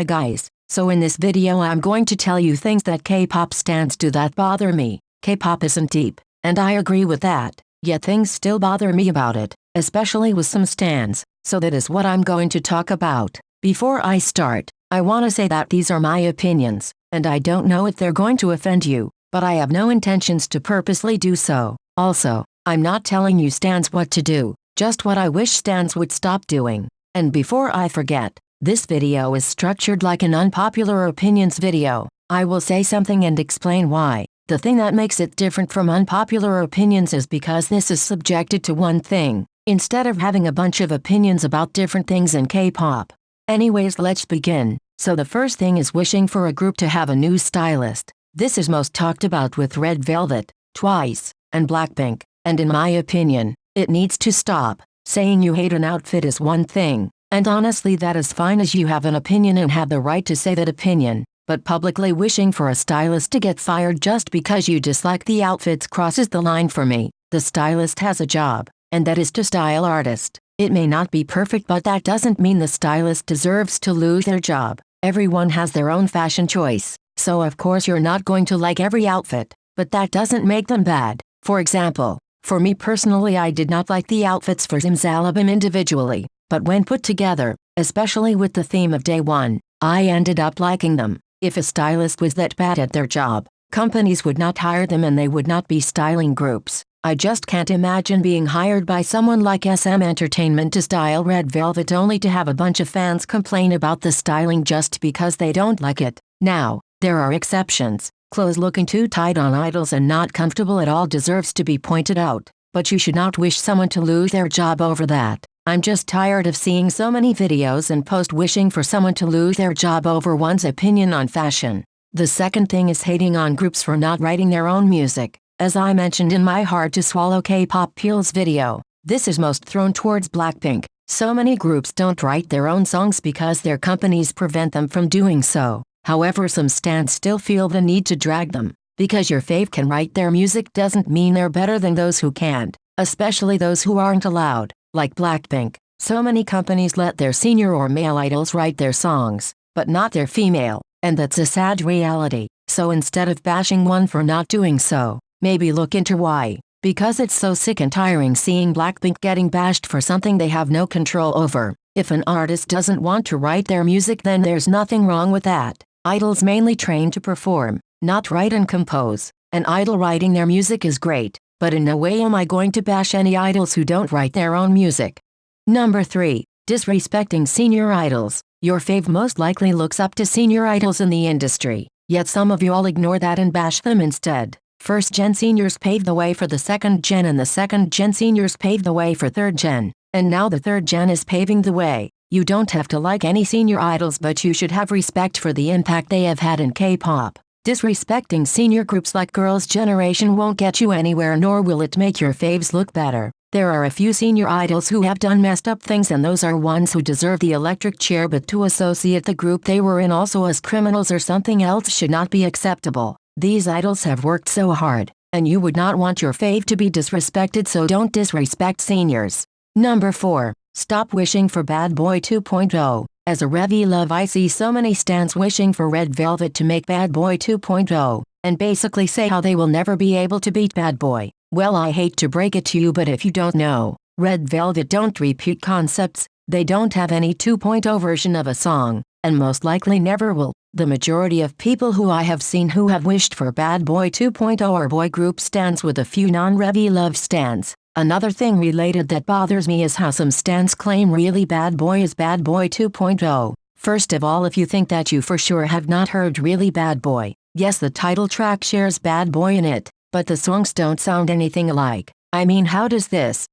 Hi guys, so in this video I'm going to tell you things that K-pop stans do that bother me. K-pop isn't deep, and I agree with that, yet things still bother me about it, especially with some stans, so that is what I'm going to talk about. Before I start, I want to say that these are my opinions, and I don't know if they're going to offend you, but I have no intentions to purposely do so. Also, I'm not telling you stans what to do, just what I wish stans would stop doing. And before I forget, this video is structured like an unpopular opinions video. I will say something and explain why. The thing that makes it different from unpopular opinions is because this is subjected to one thing, instead of having a bunch of opinions about different things in K-pop. Anyways, let's begin. So the first thing is wishing for a group to have a new stylist. This is most talked about with Red Velvet, Twice, and BLACKPINK, and in my opinion, it needs to stop. Saying you hate an outfit is one thing, and honestly that is fine as you have an opinion and have the right to say that opinion, but publicly wishing for a stylist to get fired just because you dislike the outfits crosses the line for me. The stylist has a job, and that is to style artist. It may not be perfect, but that doesn't mean the stylist deserves to lose their job. Everyone has their own fashion choice, so of course you're not going to like every outfit, but that doesn't make them bad. For example, for me personally, I did not like the outfits for Zim's album individually, but when put together, especially with the theme of Day One, I ended up liking them. If a stylist was that bad at their job, companies would not hire them and they would not be styling groups. I just can't imagine being hired by someone like SM Entertainment to style Red Velvet only to have a bunch of fans complain about the styling just because they don't like it. Now, there are exceptions. Clothes looking too tight on idols and not comfortable at all deserves to be pointed out, but you should not wish someone to lose their job over that. I'm just tired of seeing so many videos and posts wishing for someone to lose their job over one's opinion on fashion. The second thing is hating on groups for not writing their own music. As I mentioned in my Hard to Swallow K-pop Peels video, this is most thrown towards BLACKPINK. So many groups don't write their own songs because their companies prevent them from doing so. However, some stans still feel the need to drag them. Because your fave can write their music doesn't mean they're better than those who can't, especially those who aren't allowed. Like BLACKPINK, so many companies let their senior or male idols write their songs, but not their female, and that's a sad reality. So instead of bashing one for not doing so, maybe look into why. Because it's so sick and tiring seeing BLACKPINK getting bashed for something they have no control over. If an artist doesn't want to write their music, then there's nothing wrong with that. Idols mainly train to perform, not write and compose. An idol writing their music is great, but in no way am I going to bash any idols who don't write their own music. Number 3. Disrespecting senior idols. Your fave most likely looks up to senior idols in the industry, yet some of you all ignore that and bash them instead. First gen seniors paved the way for the second gen, and the second gen seniors paved the way for third gen, and now the third gen is paving the way. You don't have to like any senior idols, but you should have respect for the impact they have had in K-pop. Disrespecting senior groups like Girls' Generation won't get you anywhere, nor will it make your faves look better. There are a few senior idols who have done messed up things, and those are ones who deserve the electric chair, but to associate the group they were in also as criminals or something else should not be acceptable. These idols have worked so hard, and you would not want your fave to be disrespected, so don't disrespect seniors. Number 4. Stop wishing for Bad Boy 2.0. As a Revy love, I see so many stans wishing for Red Velvet to make Bad Boy 2.0, and basically say how they will never be able to beat Bad Boy. Well, I hate to break it to you, but if you don't know, Red Velvet don't repeat concepts, they don't have any 2.0 version of a song, and most likely never will. The majority of people who I have seen who have wished for Bad Boy 2.0 are boy group stans with a few non-Revy love stans. Another thing related that bothers me is how some stans claim really Bad Boy is Bad Boy 2.0. First of all, if you think that, you for sure have not heard Really Bad Boy. Yes, the title track shares Bad Boy in it, but the songs don't sound anything alike. I mean, how does this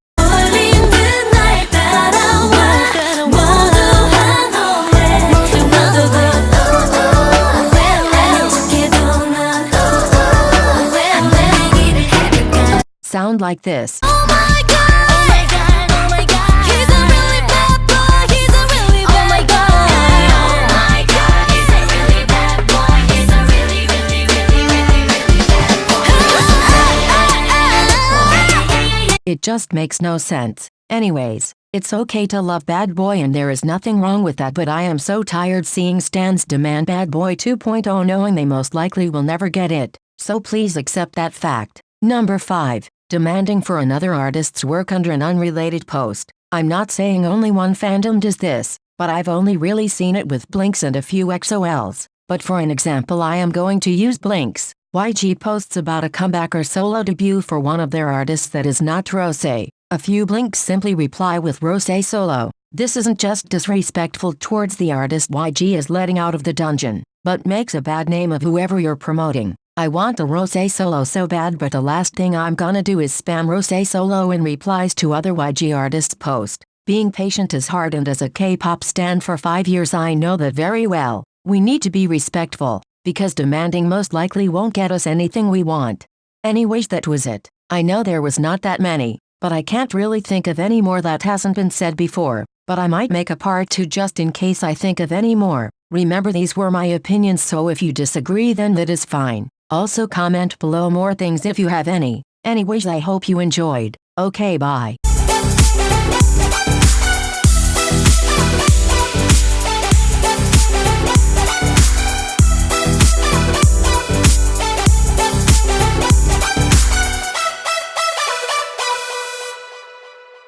sound like this? Oh my God! Oh my God! Oh my God! He's a really bad boy! He's a really bad boy! Oh my God! He's a really bad boy! He's a really, really, really, really, really bad boy! It just makes no sense. Anyways, It's okay to love Bad Boy and there is nothing wrong with that, but I am so tired seeing stans demand Bad Boy 2.0 knowing they most likely will never get it, so please accept that fact. Number 5. Demanding for another artist's work under an unrelated post. I'm not saying only one fandom does this, but I've only really seen it with Blinks and a few XOLs. But for an example, I am going to use Blinks. YG posts about a comeback or solo debut for one of their artists that is not Rose. A few Blinks simply reply with Rose solo. This isn't just disrespectful towards the artist YG is letting out of the dungeon, but makes a bad name of whoever you're promoting. I want a Rose solo so bad, but the last thing I'm gonna do is spam Rose solo in replies to other YG artists' posts. Being patient is hard, and as a K-pop stan for 5 years I know that very well. We need to be respectful, because demanding most likely won't get us anything we want. Anyways, that was it. I know there was not that many, but I can't really think of any more that hasn't been said before, but I might make a part 2 just in case I think of any more. Remember, these were my opinions, so if you disagree then that is fine. Also comment below more things if you have any. Anyways, I hope you enjoyed. Okay, bye.